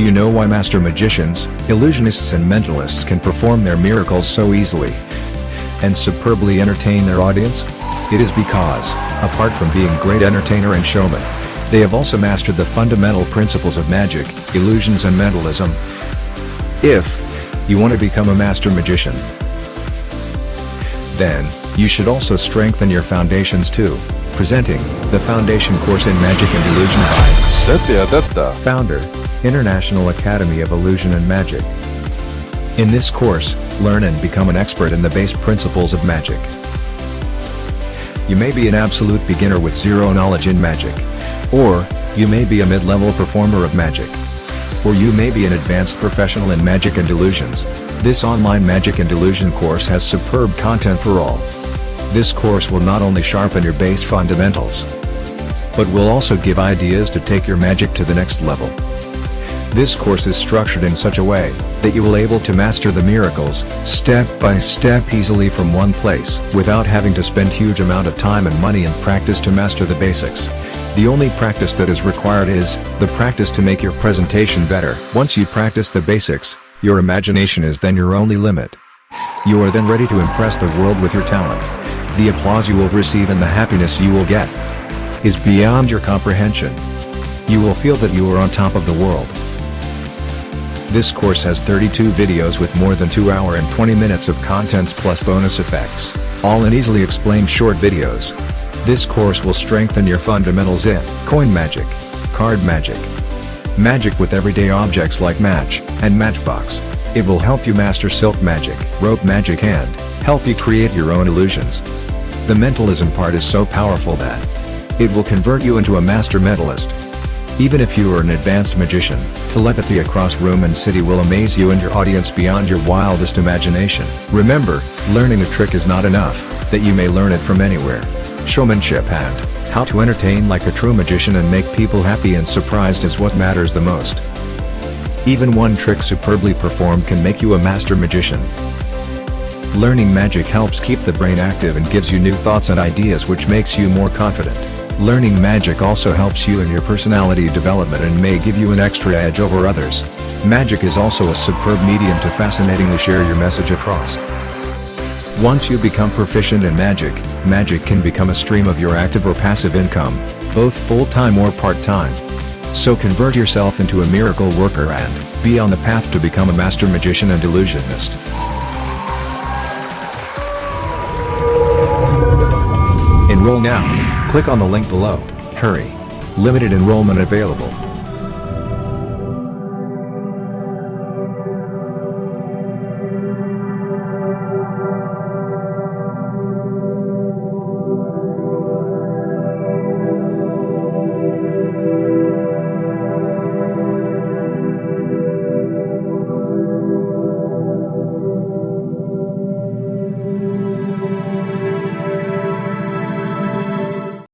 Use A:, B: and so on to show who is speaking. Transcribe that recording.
A: Do you know why master magicians, illusionists and mentalists can perform their miracles so easily and superbly entertain their audience? It is because, apart from being great entertainer and showman, they have also mastered the fundamental principles of magic, illusions and mentalism. If you want to become a master magician, then you should also strengthen your foundations too. Presenting the Foundation Course in Magic and Illusion by
B: Satya Datta,
A: founder, International Academy of Illusion and Magic. In this course, learn and become an expert in the base principles of magic. You may be an absolute beginner with zero knowledge in magic, or you may be a mid-level performer of magic, or you may be an advanced professional in magic and illusions. This online magic and illusion course has superb content for all. This course will not only sharpen your base fundamentals, but will also give ideas to take your magic to the next level. This course is structured in such a way that you will able to master the miracles step by step easily from one place without having to spend huge amount of time and money and practice to master the basics. The only practice that is required is the practice to make your presentation better. Once you practice the basics, your imagination is then your only limit. You are then ready to impress the world with your talent. The applause you will receive and the happiness you will get is beyond your comprehension. You will feel that you are on top of the world. This course has 32 videos with more than 2 hours and 20 minutes of contents plus bonus effects, all in easily explained short videos. This course will strengthen your fundamentals in coin magic, card magic, magic with everyday objects like match and matchbox. It will help you master silk magic, rope magic and help you create your own illusions. The mentalism part is so powerful that it will convert you into a master mentalist. Even if you are an advanced magician, telepathy across room and city will amaze you and your audience beyond your wildest imagination. Remember, learning a trick is not enough, that you may learn it from anywhere. Showmanship and how to entertain like a true magician and make people happy and surprised is what matters the most. Even one trick superbly performed can make you a master magician. Learning magic helps keep the brain active and gives you new thoughts and ideas, which makes you more confident. Learning magic also helps you in your personality development and may give you an extra edge over others. Magic is also a superb medium to fascinatingly share your message across. Once you become proficient in magic, magic can become a stream of your active or passive income, both full-time or part-time. So convert yourself into a miracle worker and be on the path to become a master magician and illusionist. Enroll now. Click on the link below. Hurry. Limited enrollment available.